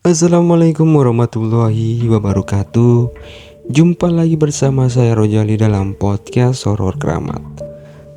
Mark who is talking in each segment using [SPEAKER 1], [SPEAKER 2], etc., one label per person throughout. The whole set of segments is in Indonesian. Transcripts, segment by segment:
[SPEAKER 1] Assalamualaikum warahmatullahi wabarakatuh. Jumpa lagi bersama saya Rojali dalam podcast Horor Keramat.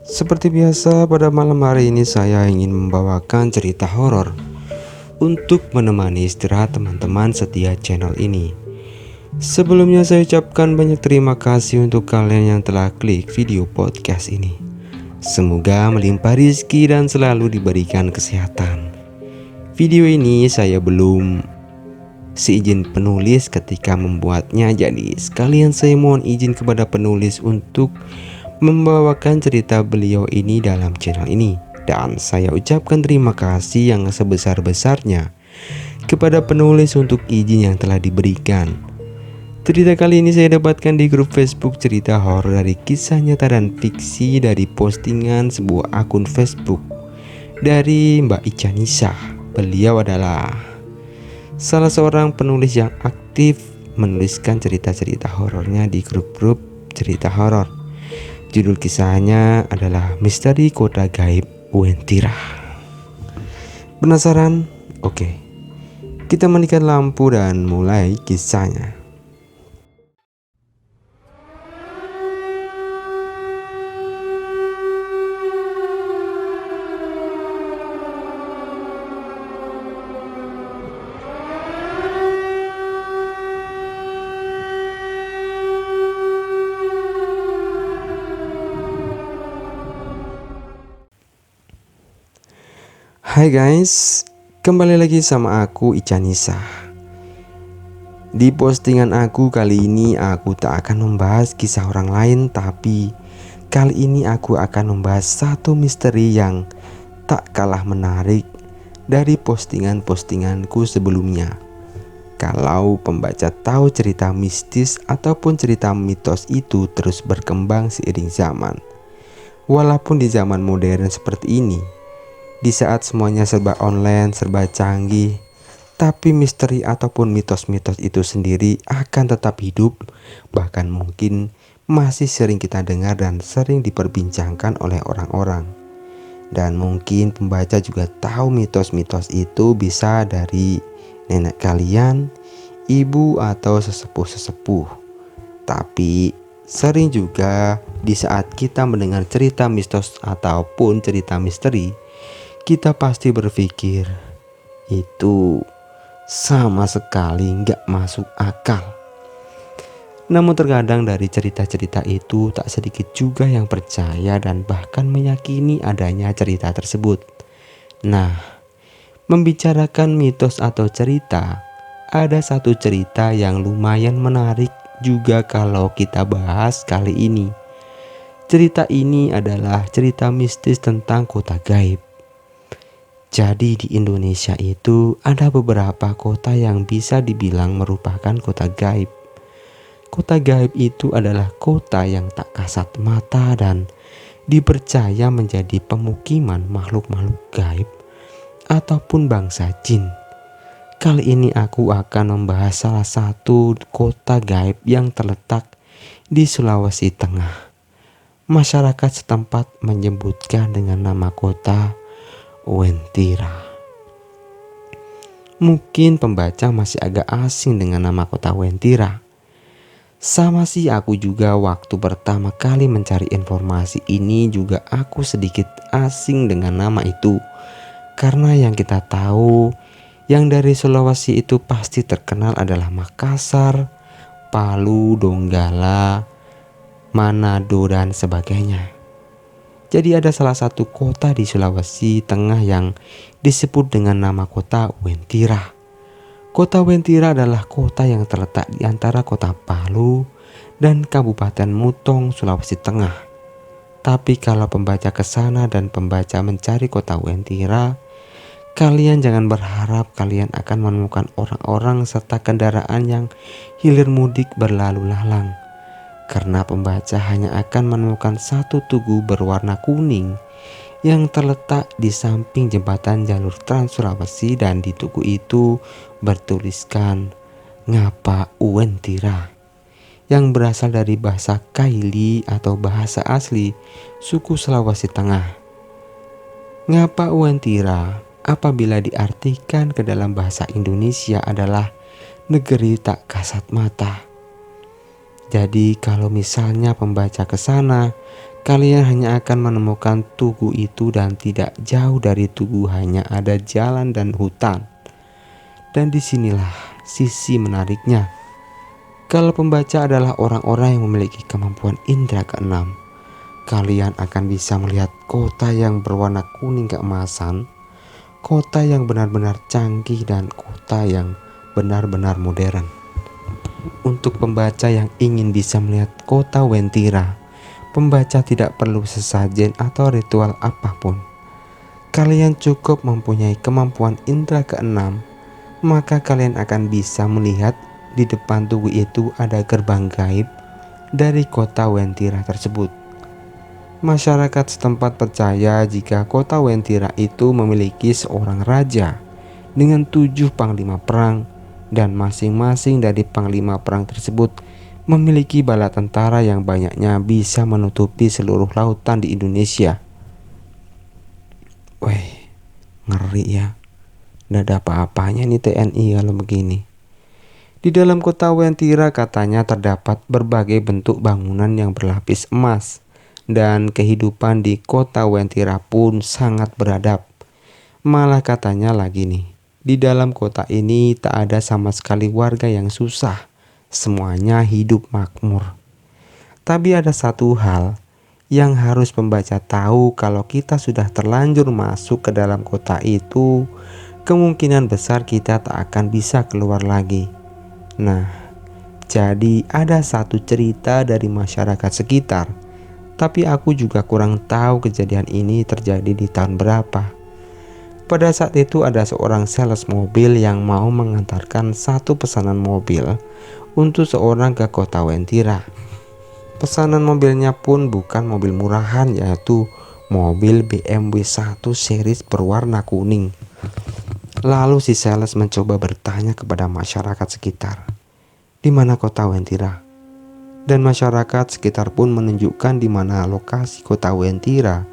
[SPEAKER 1] Seperti biasa pada malam hari ini saya ingin membawakan cerita horor untuk menemani istirahat teman-teman setia channel ini. Sebelumnya saya ucapkan banyak terima kasih untuk kalian yang telah klik video podcast ini. Semoga melimpah rezeki dan selalu diberikan kesehatan. Video ini saya belum seizin penulis ketika membuatnya, jadi sekalian saya mohon izin kepada penulis untuk membawakan cerita beliau ini dalam channel ini. Dan saya ucapkan terima kasih yang sebesar-besarnya kepada penulis untuk izin yang telah diberikan. Cerita kali ini saya dapatkan di grup Facebook cerita horor dari kisah nyata dan fiksi dari postingan sebuah akun Facebook dari Mbak Ica Nisa. Beliau adalah salah seorang penulis yang aktif menuliskan cerita-cerita horornya di grup-grup cerita horor. Judul kisahnya adalah Misteri Kota Gaib Uentira. Penasaran? Oke, kita matikan lampu dan mulai kisahnya. Hai guys, kembali lagi sama aku Ica Nisa. Di postingan aku kali ini aku tak akan membahas kisah orang lain, tapi kali ini aku akan membahas satu misteri yang tak kalah menarik dari postingan-postinganku sebelumnya. Kalau pembaca tahu cerita mistis ataupun cerita mitos itu terus berkembang seiring zaman. Walaupun di zaman modern seperti ini, di saat semuanya serba online, serba canggih, tapi misteri ataupun mitos-mitos itu sendiri akan tetap hidup, bahkan mungkin masih sering kita dengar dan sering diperbincangkan oleh orang-orang. Dan mungkin pembaca juga tahu mitos-mitos itu bisa dari nenek kalian, ibu atau sesepuh-sesepuh. Tapi sering juga di saat kita mendengar cerita mistos ataupun cerita misteri, kita pasti berpikir itu sama sekali nggak masuk akal. Namun terkadang dari cerita-cerita itu tak sedikit juga yang percaya dan bahkan meyakini adanya cerita tersebut. Nah, membicarakan mitos atau cerita, ada satu cerita yang lumayan menarik juga kalau kita bahas kali ini. Cerita ini adalah cerita mistis tentang kota gaib. Jadi di Indonesia itu ada beberapa kota yang bisa dibilang merupakan kota gaib. Kota gaib itu adalah kota yang tak kasat mata dan dipercaya menjadi pemukiman makhluk-makhluk gaib ataupun bangsa jin. Kali ini aku akan membahas salah satu kota gaib yang terletak di Sulawesi Tengah. Masyarakat setempat menyebutkan dengan nama kota Uentira. Mungkin pembaca masih agak asing dengan nama kota Uentira. Sama sih aku juga waktu pertama kali mencari informasi ini juga aku sedikit asing dengan nama itu. Karena yang kita tahu yang dari Sulawesi itu pasti terkenal adalah Makassar, Palu, Donggala, Manado dan sebagainya. Jadi ada salah satu kota di Sulawesi Tengah yang disebut dengan nama kota Uentira. Kota Uentira adalah kota yang terletak di antara kota Palu dan Kabupaten Mutong, Sulawesi Tengah. Tapi kalau pembaca ke sana dan pembaca mencari kota Uentira, kalian jangan berharap kalian akan menemukan orang-orang serta kendaraan yang hilir mudik berlalu lalang. Karena pembaca hanya akan menemukan satu tugu berwarna kuning yang terletak di samping jembatan jalur Trans Sulawesi, dan di tugu itu bertuliskan Ngapa Uentira yang berasal dari bahasa Kaili atau bahasa asli suku Sulawesi Tengah. Ngapa Uentira apabila diartikan ke dalam bahasa Indonesia adalah negeri tak kasat mata. Jadi kalau misalnya pembaca ke sana, kalian hanya akan menemukan tugu itu dan tidak jauh dari tugu hanya ada jalan dan hutan. Dan disinilah sisi menariknya. Kalau pembaca adalah orang-orang yang memiliki kemampuan indera keenam, kalian akan bisa melihat kota yang berwarna kuning keemasan, kota yang benar-benar canggih, dan kota yang benar-benar modern. Untuk pembaca yang ingin bisa melihat kota Wentira, pembaca tidak perlu sesajen atau ritual apapun. Kalian cukup mempunyai kemampuan indera keenam, maka kalian akan bisa melihat di depan tugu itu ada gerbang gaib dari kota Wentira tersebut. Masyarakat setempat percaya jika kota Wentira itu memiliki seorang raja dengan 7 panglima perang, dan masing-masing dari panglima perang tersebut memiliki bala tentara yang banyaknya bisa menutupi seluruh lautan di Indonesia. Weh, ngeri ya. Nggak ada apa-apanya nih TNI kalau begini. Di dalam kota Wentira katanya terdapat berbagai bentuk bangunan yang berlapis emas, dan kehidupan di kota Wentira pun sangat beradab. Malah katanya lagi nih, di dalam kota ini tak ada sama sekali warga yang susah, semuanya hidup makmur. Tapi ada satu hal yang harus pembaca tahu, kalau kita sudah terlanjur masuk ke dalam kota itu, kemungkinan besar kita tak akan bisa keluar lagi. Nah, jadi ada satu cerita dari masyarakat sekitar, tapi aku juga kurang tahu kejadian ini terjadi di tahun berapa. Pada saat itu ada seorang sales mobil yang mau mengantarkan satu pesanan mobil untuk seorang ke kota Wentira. Pesanan mobilnya pun bukan mobil murahan, yaitu mobil BMW 1 series berwarna kuning. Lalu si sales mencoba bertanya kepada masyarakat sekitar, di mana kota Wentira? Dan masyarakat sekitar pun menunjukkan di mana lokasi kota Wentira,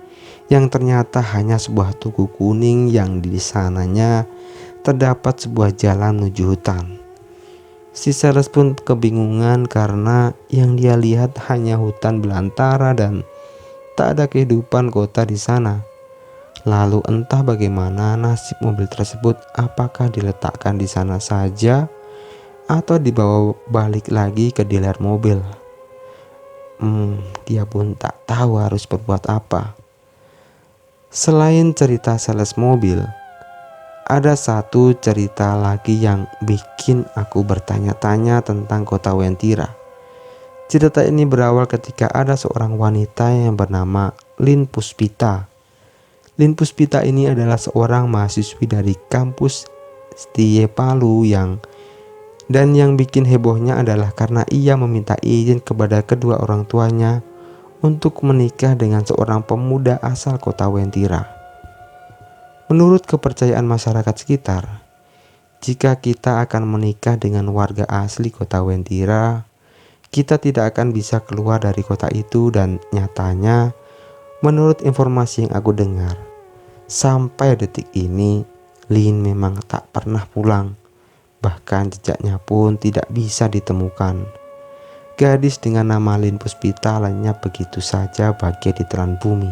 [SPEAKER 1] yang ternyata hanya sebuah tugu kuning yang di sananya terdapat sebuah jalan menuju hutan. Si sales pun kebingungan karena yang dia lihat hanya hutan belantara dan tak ada kehidupan kota di sana. Lalu entah bagaimana nasib mobil tersebut, apakah diletakkan di sana saja atau dibawa balik lagi ke dealer mobil. Dia pun tak tahu harus berbuat apa. Selain cerita sales mobil, ada satu cerita lagi yang bikin aku bertanya-tanya tentang kota Wentira. Cerita ini berawal ketika ada seorang wanita yang bernama Lin Puspita. Lin Puspita ini adalah seorang mahasiswi dari kampus STY Palu yang bikin hebohnya adalah karena ia meminta izin kepada kedua orang tuanya untuk menikah dengan seorang pemuda asal kota Wentira. Menurut kepercayaan masyarakat sekitar, jika kita akan menikah dengan warga asli kota Wentira, kita tidak akan bisa keluar dari kota itu. Dan nyatanya, menurut informasi yang aku dengar, sampai detik ini Lin memang tak pernah pulang. Bahkan jejaknya pun tidak bisa ditemukan. Gadis dengan nama Lin Puspita lainnya begitu saja bahagia ditelan bumi.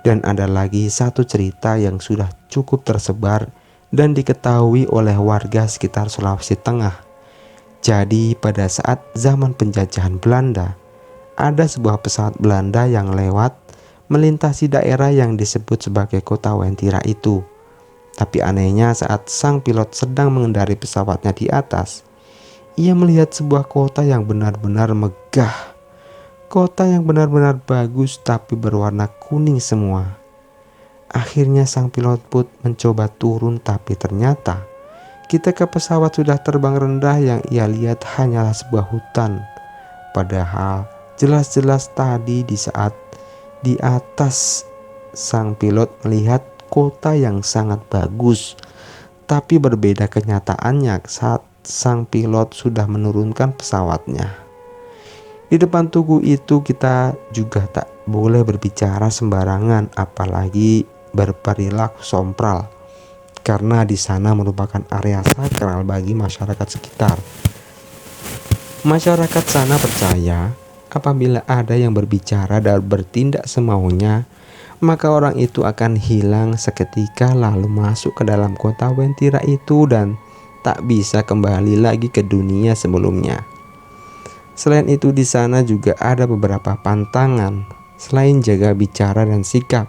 [SPEAKER 1] Dan ada lagi satu cerita yang sudah cukup tersebar dan diketahui oleh warga sekitar Sulawesi Tengah. Jadi pada saat zaman penjajahan Belanda, ada sebuah pesawat Belanda yang lewat melintasi daerah yang disebut sebagai kota Wentira itu. Tapi anehnya saat sang pilot sedang mengendari pesawatnya di atas, ia melihat sebuah kota yang benar-benar megah. Kota yang benar-benar bagus tapi berwarna kuning semua. Akhirnya sang pilot pun mencoba turun, tapi ternyata ketika pesawat sudah terbang rendah, yang ia lihat hanyalah sebuah hutan. Padahal jelas-jelas tadi di saat di atas sang pilot melihat kota yang sangat bagus. Tapi berbeda kenyataannya saat sang pilot sudah menurunkan pesawatnya. Di depan tugu itu kita juga tak boleh berbicara sembarangan, apalagi berperilaku sompral. karena di sana merupakan area sakral bagi masyarakat sekitar. Masyarakat sana percaya apabila ada yang berbicara dan bertindak semaunya, maka orang itu akan hilang seketika lalu masuk ke dalam kota Wentira itu dan tak bisa kembali lagi ke dunia sebelumnya. Selain itu di sana juga ada beberapa pantangan. Selain jaga bicara dan sikap,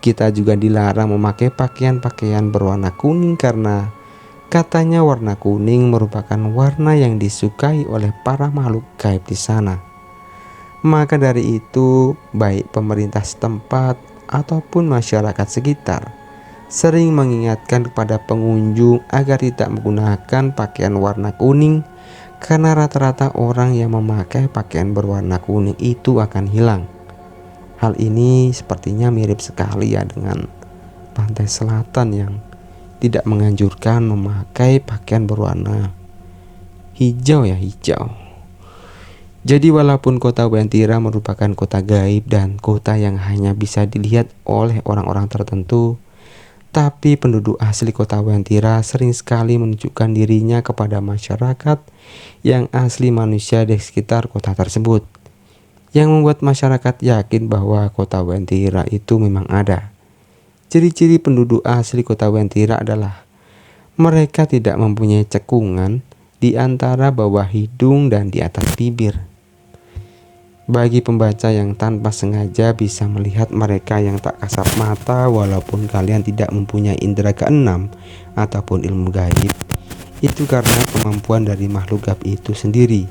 [SPEAKER 1] kita juga dilarang memakai pakaian-pakaian berwarna kuning karena katanya warna kuning merupakan warna yang disukai oleh para makhluk gaib di sana. Maka dari itu, baik pemerintah setempat ataupun masyarakat sekitar sering mengingatkan kepada pengunjung agar tidak menggunakan pakaian warna kuning karena rata-rata orang yang memakai pakaian berwarna kuning itu akan hilang. Hal ini sepertinya mirip sekali ya dengan pantai selatan yang tidak menganjurkan memakai pakaian berwarna hijau ya, hijau. Jadi walaupun kota Wentira merupakan kota gaib dan kota yang hanya bisa dilihat oleh orang-orang tertentu, tapi penduduk asli kota Wentira sering sekali menunjukkan dirinya kepada masyarakat yang asli manusia di sekitar kota tersebut, yang membuat masyarakat yakin bahwa kota Wentira itu memang ada. Ciri-ciri penduduk asli kota Wentira adalah mereka tidak mempunyai cekungan di antara bawah hidung dan di atas bibir. Bagi pembaca yang tanpa sengaja bisa melihat mereka yang tak kasat mata walaupun kalian tidak mempunyai indera keenam ataupun ilmu gaib, itu karena kemampuan dari makhluk gaib itu sendiri.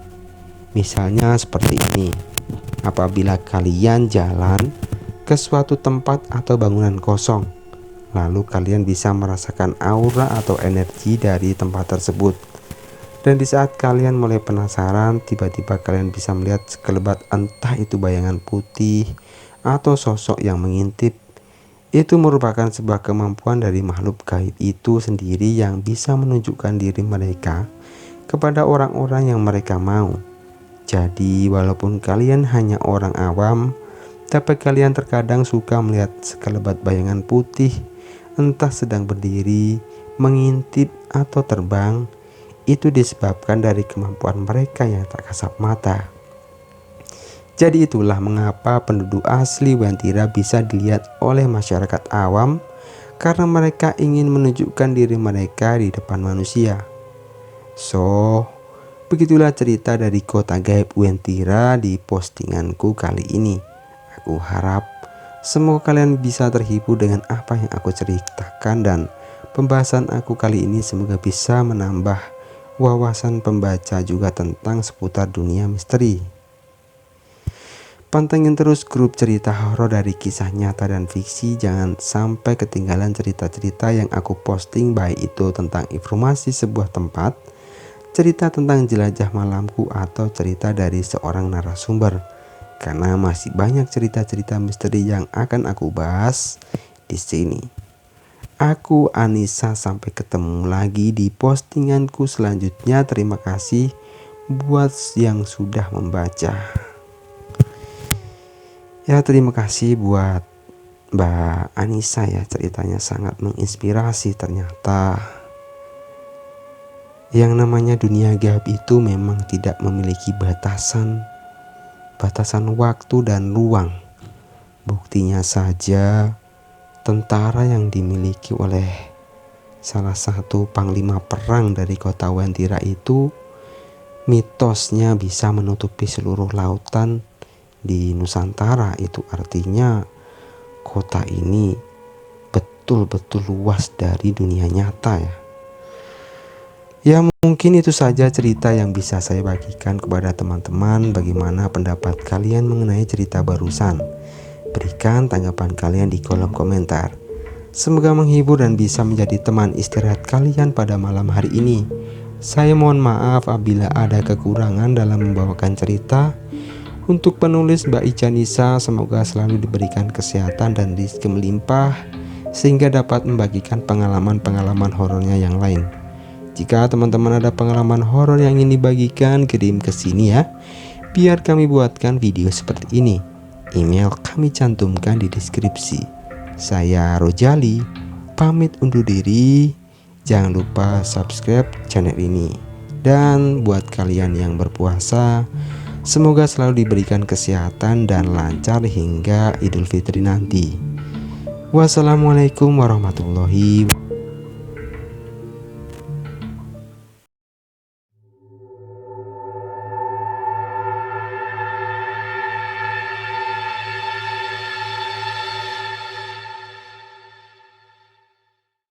[SPEAKER 1] Misalnya seperti ini. Apabila kalian jalan ke suatu tempat atau bangunan kosong, lalu kalian bisa merasakan aura atau energi dari tempat tersebut. Dan di saat kalian mulai penasaran, tiba-tiba kalian bisa melihat sekelebat entah itu bayangan putih atau sosok yang mengintip. Itu merupakan sebuah kemampuan dari makhluk gaib itu sendiri yang bisa menunjukkan diri mereka kepada orang-orang yang mereka mau. Jadi walaupun kalian hanya orang awam, tapi kalian terkadang suka melihat sekelebat bayangan putih, entah sedang berdiri, mengintip atau terbang. Itu disebabkan dari kemampuan mereka yang tak kasat mata. Jadi itulah mengapa penduduk asli Wentira bisa dilihat oleh masyarakat awam, karena mereka ingin menunjukkan diri mereka di depan manusia. So, begitulah cerita dari kota gaib Wentira di postinganku kali ini. Aku harap semoga kalian bisa terhibur dengan apa yang aku ceritakan, dan pembahasan aku kali ini semoga bisa menambah wawasan pembaca juga tentang seputar dunia misteri. Pantengin terus grup cerita horor dari kisah nyata dan fiksi. Jangan sampai ketinggalan cerita-cerita yang aku posting, baik itu tentang informasi sebuah tempat, cerita tentang jelajah malamku, atau cerita dari seorang narasumber. Karena masih banyak cerita-cerita misteri yang akan aku bahas di sini. Aku Anissa, sampai ketemu lagi di postinganku selanjutnya. Terima kasih buat yang sudah membaca. Ya, terima kasih buat Mbak Anissa ya, ceritanya sangat menginspirasi. Ternyata yang namanya dunia gaib itu memang tidak memiliki batasan waktu dan ruang. Buktinya saja tentara yang dimiliki oleh salah satu panglima perang dari kota Wentira itu mitosnya bisa menutupi seluruh lautan di Nusantara. Itu artinya kota ini betul-betul luas dari dunia nyata ya. Ya, mungkin itu saja cerita yang bisa saya bagikan kepada teman-teman. Bagaimana pendapat kalian mengenai cerita barusan? Berikan tanggapan kalian di kolom komentar. Semoga menghibur dan bisa menjadi teman istirahat kalian pada malam hari ini. Saya mohon maaf apabila ada kekurangan dalam membawakan cerita. Untuk penulis Mbak Ica Nisa, semoga selalu diberikan kesehatan dan rezeki melimpah sehingga dapat membagikan pengalaman-pengalaman horornya yang lain. Jika teman-teman ada pengalaman horor yang ingin dibagikan, kirim ke sini ya, biar kami buatkan video seperti ini. Email kami cantumkan di deskripsi. Saya Rojali, pamit undur diri. Jangan lupa subscribe channel ini. Dan buat kalian yang berpuasa, semoga selalu diberikan kesehatan dan lancar hingga Idul Fitri nanti. Wassalamualaikum warahmatullahi wabarakatuh.